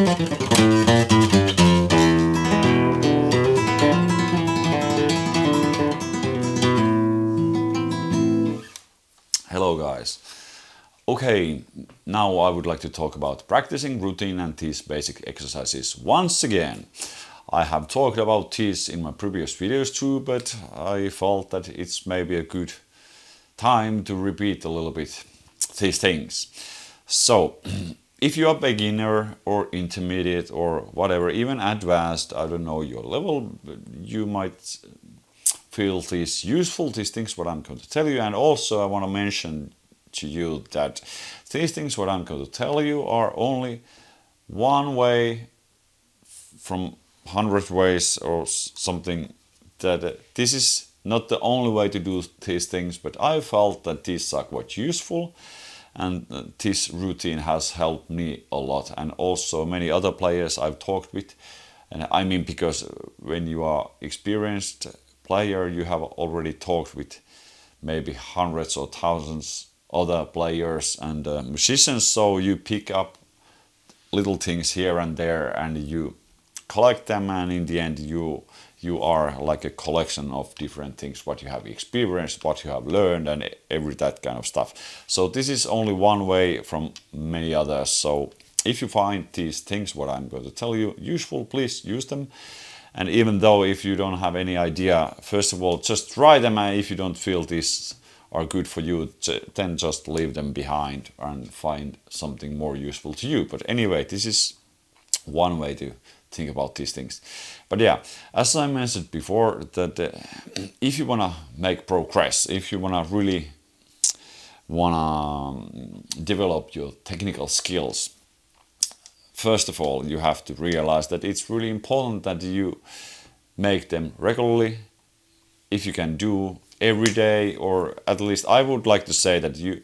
Hello guys. Okay, now I would like to talk about practicing routine and these basic exercises once again. I have talked about these in my previous videos too, but I felt that it's maybe a good time to repeat a little bit these things. So, if you are beginner or intermediate or whatever, even advanced, I don't know your level, you might feel these useful, these things what I'm going to tell you. And also I want to mention to you that these things what I'm going to tell you are only one way from 100 ways or something, that this is not the only way to do these things, but I felt that these are quite useful, and this routine has helped me a lot, and also many other players I've talked with. And I mean, because when you are experienced player, you have already talked with maybe hundreds or thousands other players and musicians, so you pick up little things here and there and you collect them, and in the end you are like a collection of different things what you have experienced, what you have learned, and every that kind of stuff. So this is only one way from many others. So if you find these things what I'm going to tell you useful, please use them. And even though if you don't have any idea, first of all, just try them, and if you don't feel these are good for you, then just leave them behind and find something more useful to you. But anyway, this is one way to think about these things. But yeah, as I mentioned before, that if you want to make progress, if you want to really develop your technical skills, first of all, you have to realize that it's really important that you make them regularly. If you can do every day, or at least I would like to say that you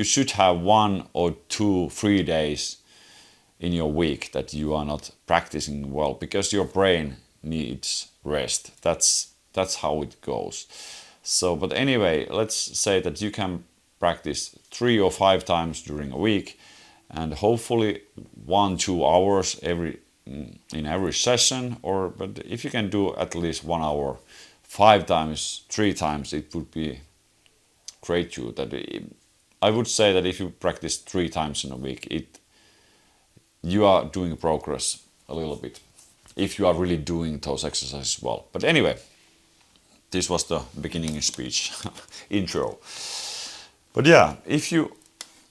should have 1 or 2 free days in your week that you are not practicing well, because your brain needs rest. That's how it goes. So, but anyway, let's say that you can practice 3 or 5 times during a week, and hopefully 1-2 hours in every session. But if you can do at least 1 hour 5 times, 3 times, it would be great too. That I would say that if you practice 3 times in a week, you are doing progress a little bit, if you are really doing those exercises well. But anyway, this was the beginning speech intro. But yeah, if you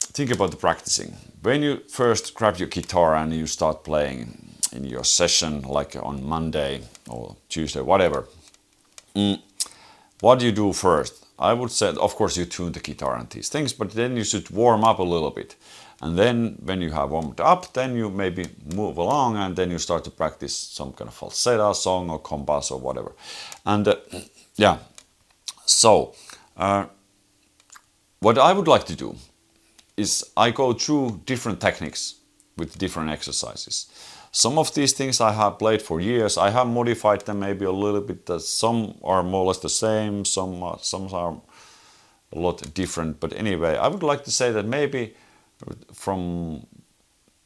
think about the practicing, when you first grab your guitar and you start playing in your session, like on Monday or Tuesday, whatever, what do you do first? I would say, of course, you tune the guitar and these things, but then you should warm up a little bit. And then when you have warmed up, then you maybe move along, and then you start to practice some kind of falsetto song or Compás or whatever. And yeah, so what I would like to do is I go through different techniques with different exercises. Some of these things I have played for years. I have modified them maybe a little bit. Some are more or less the same, some are a lot different. But anyway, I would like to say that maybe from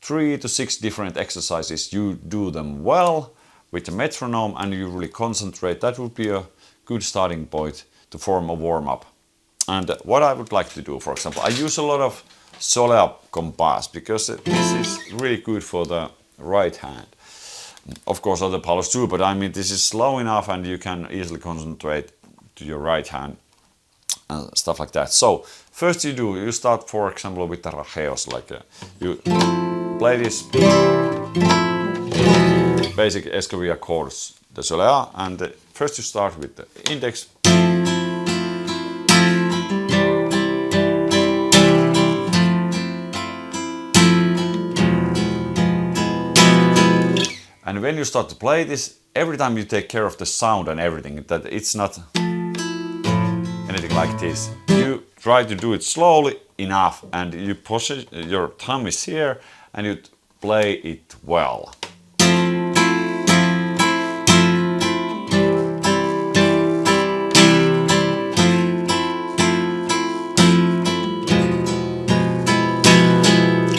3 to 6 different exercises, you do them well with the metronome and you really concentrate. That would be a good starting point to form a warm-up. And what I would like to do, for example, I use a lot of solo Compás, because this is really good for the right hand. Of course other powers too, but I mean this is slow enough and you can easily concentrate to your right hand and stuff like that. So first you start, for example, with the arpeggios, like you play this basic Escovia chords, the solo, and first you start with the index. And when you start to play this, every time you take care of the sound and everything, that it's not anything like this. You try to do it slowly enough, and you your thumb is here and you play it well.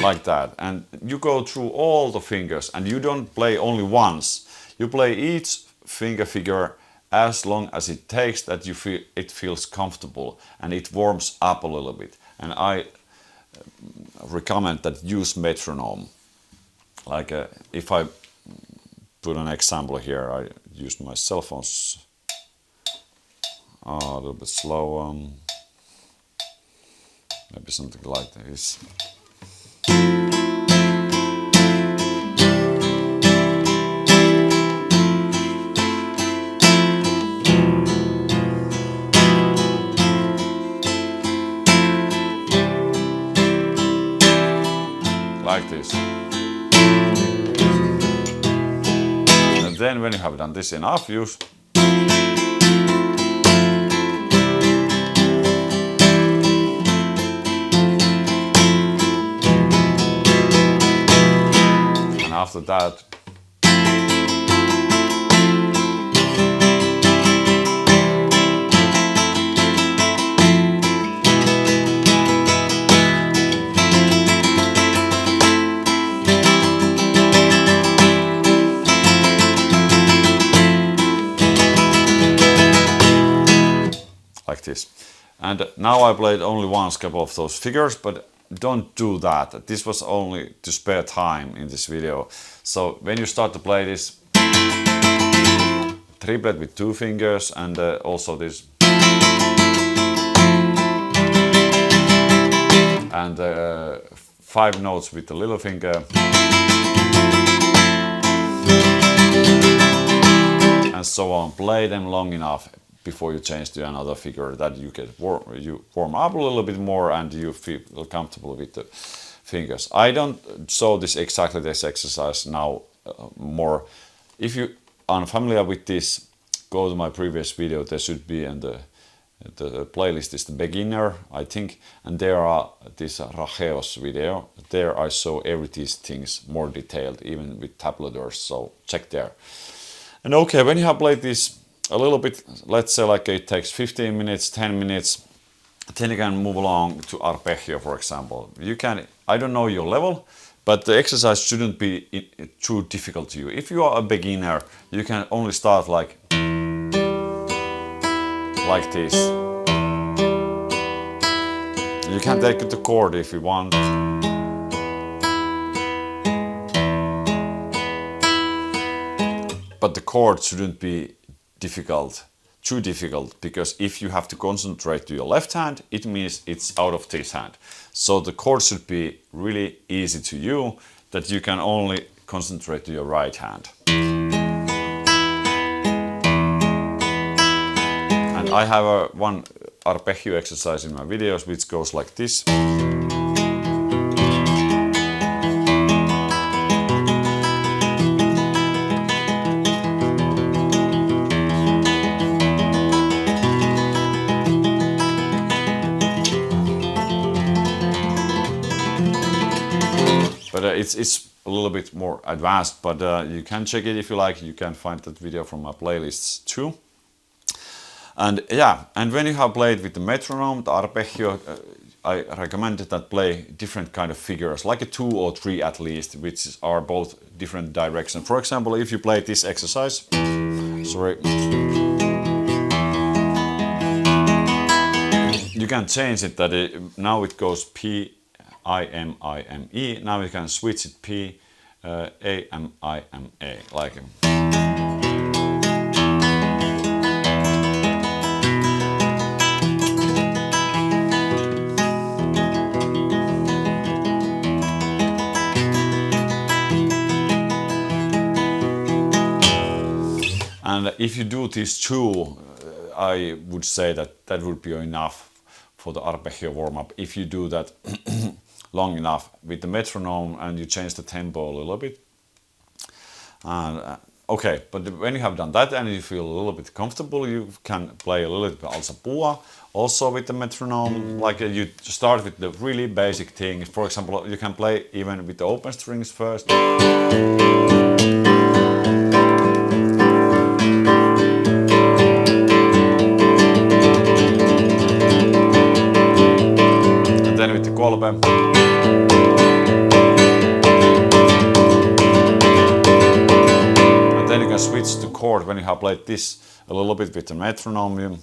like that, and you go through all the fingers, and you don't play only once. You play each figure as long as it takes that you feel it feels comfortable and it warms up a little bit. And I recommend that use metronome. Like if I put an example here, I used my cell phones a little bit slow. Maybe something like this. Like this. And then when you have done this enough, use and after that like this. And now I played only one couple of those figures, but don't do that. This was only to spare time in this video. So when you start to play this triplet with 2 fingers and also this and 5 notes with the little finger and so on, play them long enough before you change to another figure, that you get warm up a little bit more and you feel comfortable with the fingers. I don't show exactly this exercise now more. If you are unfamiliar with this, go to my previous video. There should be in the playlist is the beginner, I think, and there are this Rajeos video. There I show every these things more detailed, even with tablators, so check there. And okay, when you have played this a little bit, let's say like it takes 15 minutes, 10 minutes, then you can move along to Arpeggio, for example. You can, I don't know your level, but the exercise shouldn't be too difficult to you. If you are a beginner, you can only start like this. You can take the chord if you want. But the chord shouldn't be too difficult, because if you have to concentrate to your left hand, it means it's out of this hand. So the chord should be really easy to you, that you can only concentrate to your right hand. And I have one arpeggio exercise in my videos which goes like this. But it's a little bit more advanced, but you can check it if you like. You can find that video from my playlists too. And yeah, and when you have played with the metronome, the arpeggio, I recommend that play different kind of figures, like a 2 or 3 at least, which are both different directions. For example, if you play this exercise, sorry, you can change it that now it goes P, I, M, E. Now you can switch it P, A, M, I, M, A, like. And if you do these 2, I would say that would be enough for the arpeggio warm-up. If you do that long enough with the metronome and you change the tempo a little bit. And okay, but when you have done that and you feel a little bit comfortable, you can play a little bit Alapua also with the metronome. Like you start with the really basic things. For example, you can play even with the open strings first. And then with the kolbe. can switch to chord when you have played this a little bit with the metronome.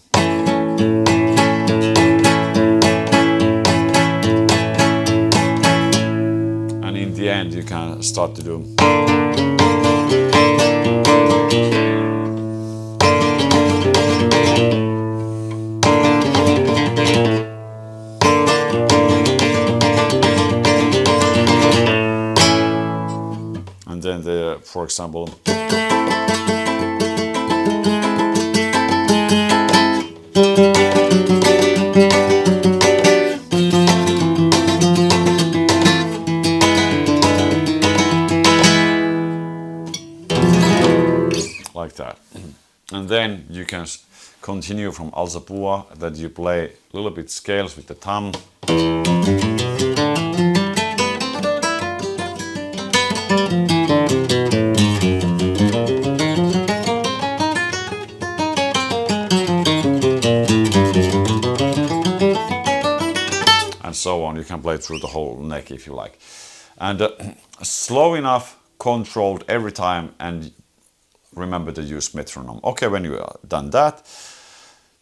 And in the end you can start to do. And then for example, like that. And then you can continue from Alapua, that you play a little bit scales with the thumb. And so on. You can play through the whole neck if you like. And slow enough, controlled every time, and remember to use metronome. Okay, when you are done that,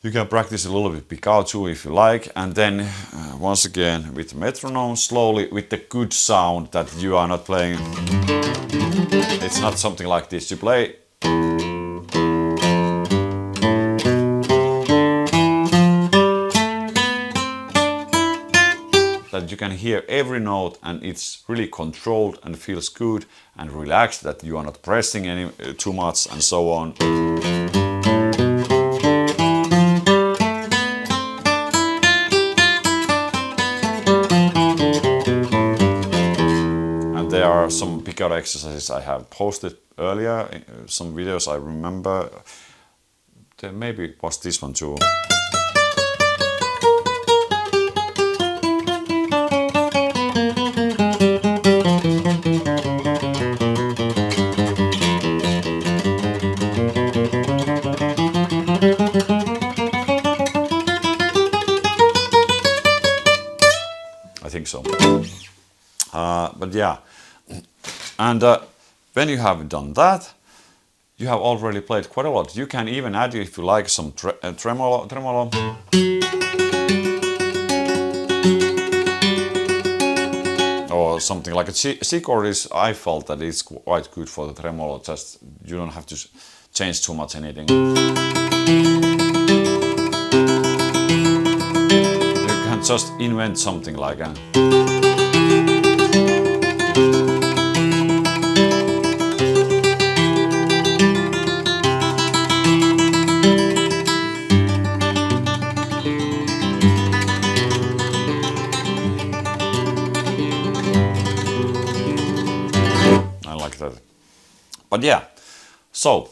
you can practice a little bit picao too if you like, and then once again with the metronome, slowly with the good sound that you are not playing. It's not something like this. You play that you can hear every note, and it's really controlled and feels good and relaxed, that you are not pressing any too much and so on. And there are some picado exercises I have posted earlier, some videos I remember. There maybe was this one too. So, but yeah, and when you have done that, you have already played quite a lot. You can even add, if you like, some tremolo, or something like a C chord is. I felt that it's quite good for the tremolo. Just you don't have to change too much anything. Just invent something like a I like that. But yeah, so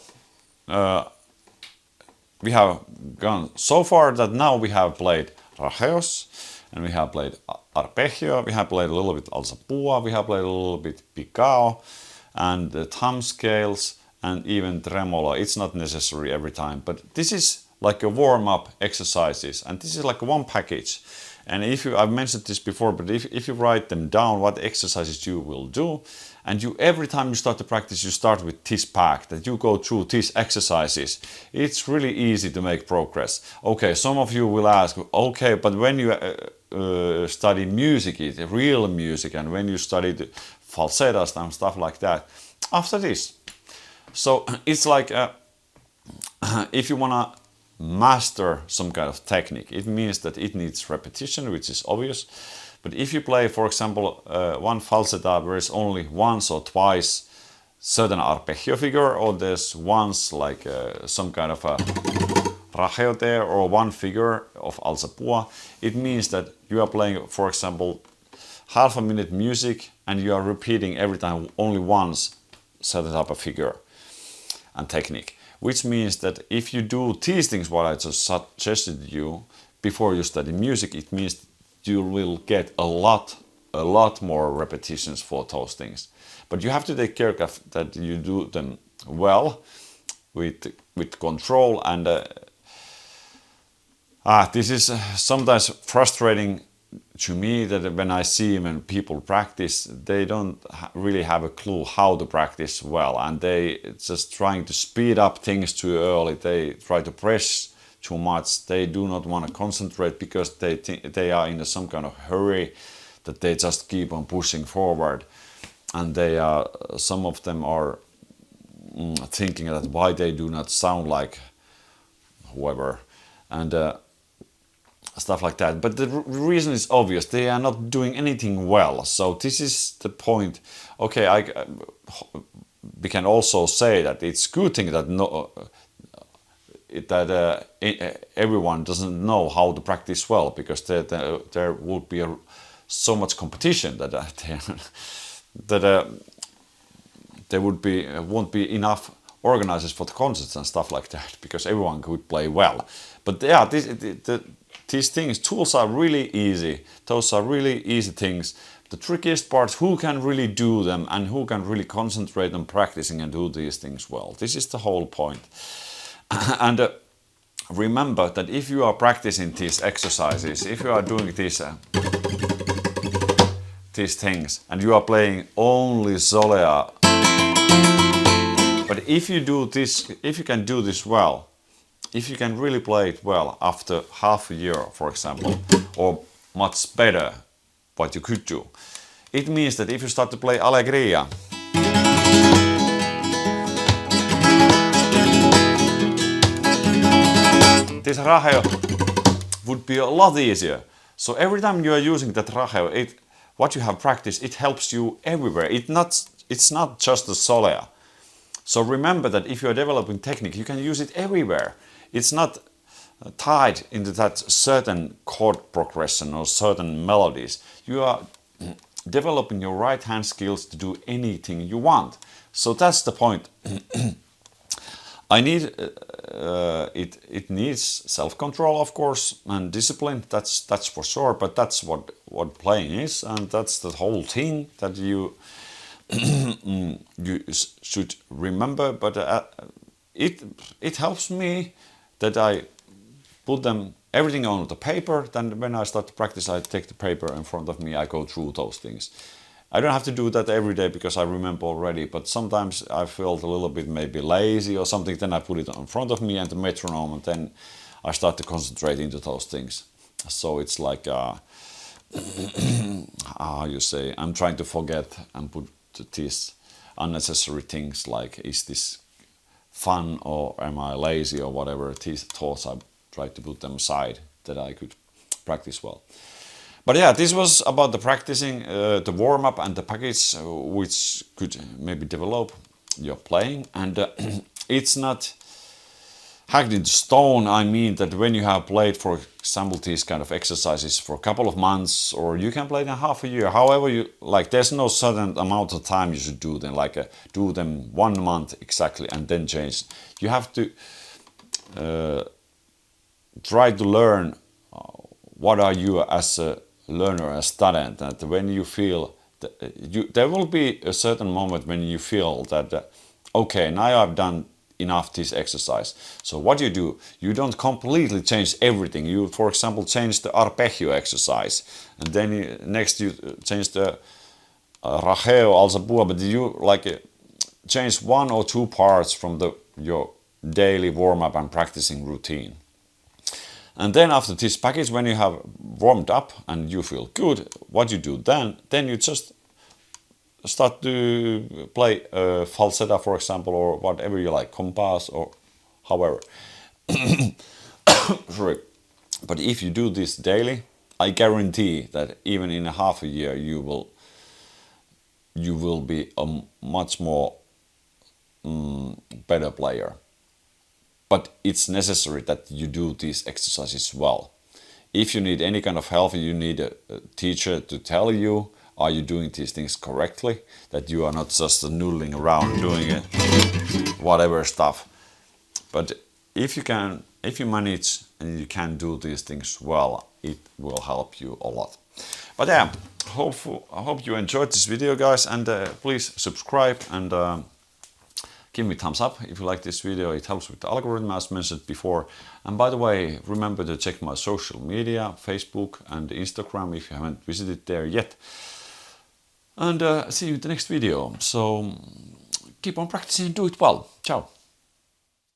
we have gone so far that now we have played Rajeos, and we have played Arpeggio, we have played a little bit Alapua, we have played a little bit picao, and the thumb scales, and even tremolo. It's not necessary every time, but this is like a warm-up exercises, and this is like one package. And if you, I've mentioned this before, but if you write them down, what exercises you will do, and you every time you start to practice, you start with this pack, that you go through these exercises. It's really easy to make progress. Okay, some of you will ask, okay, but when you study music, real music, and when you study the falsettos and stuff like that, after this. So it's like, if you wanna master some kind of technique, it means that it needs repetition, which is obvious. But if you play, for example, one falsetto where it's only once or twice certain arpeggio figure, or there's once like some kind of a rajeo there, or one figure of Alapua, it means that you are playing, for example, half a minute music, and you are repeating every time only once certain type of figure and technique. Which means that if you do these things, what I just suggested you before you study music, it means you will get a lot more repetitions for those things. But you have to take care of that you do them well, with control, and this is sometimes frustrating to me, that when I see when people practice, they don't really have a clue how to practice well, and they just trying to speed up things too early. They try to press too much. They do not want to concentrate because they think they are in some kind of hurry, that they just keep on pushing forward, and they are, some of them are thinking that why they do not sound like whoever, and stuff like that. But the reason is obvious: they are not doing anything well. So this is the point. Okay, we can also say that it's good thing that everyone doesn't know how to practice well, because there would be so much competition that there won't be enough organizers for the concerts and stuff like that, because everyone could play well. But yeah, these things, tools are really easy. Those are really easy things. The trickiest part, who can really do them and who can really concentrate on practicing and do these things well. This is the whole point. And remember that if you are practicing these exercises, if you are doing these things and you are playing only solea, but if you do this, if you can do this well, if you can really play it well after half a year, for example, or much better what you could do, it means that if you start to play Allegria, this racheo would be a lot easier. So every time you are using that racheo, what you have practiced, it helps you everywhere. It's not just the solea. So remember that if you are developing technique, you can use it everywhere. It's not tied into that certain chord progression or certain melodies. You are developing your right hand skills to do anything you want. So that's the point. I need it needs self-control, of course, and discipline. That's for sure. But that's what playing is, and that's the whole thing that you you should remember. But it helps me that I put everything on the paper. Then when I start to practice, I take the paper in front of me. I go through those things. I don't have to do that every day because I remember already, but sometimes I felt a little bit maybe lazy or something, then I put it in front of me and the metronome, and then I start to concentrate into those things. So it's like, how you say, I'm trying to forget and put these unnecessary things like, is this fun or am I lazy or whatever, these thoughts, I try to put them aside that I could practice well. But yeah, this was about the practicing, the warm-up and the package, which could maybe develop your playing. And it's not hacked into stone. I mean that when you have played, for example, these kind of exercises for a couple of months, or you can play them half a year, however you like, there's no certain amount of time you should do them, like do them 1 month exactly and then change. You have to try to learn what are you as a learner, a student, that when you feel that there will be a certain moment when you feel that okay, now I've done enough this exercise. So what you do, you don't completely change everything. You, for example, change the arpeggio exercise, and then next you change the racheo, Alapua, but you like change 1 or 2 parts from your daily warm-up and practicing routine. And then after this package, when you have warmed up and you feel good, what you do then you just start to play falsetto, for example, or whatever you like, Compás or however. Sorry. But if you do this daily, I guarantee that even in a half a year you will be a much more better player. But it's necessary that you do these exercises well. If you need any kind of help, you need a teacher to tell you, are you doing these things correctly? That you are not just noodling around doing it, whatever stuff. But if you manage and you can do these things well, it will help you a lot. But yeah, I hope you enjoyed this video, guys, and please subscribe and Give me a thumbs up if you like this video, it helps with the algorithm as mentioned before. And by the way, remember to check my social media, Facebook and Instagram if you haven't visited there yet. And see you in the next video. So keep on practicing and do it well. Ciao!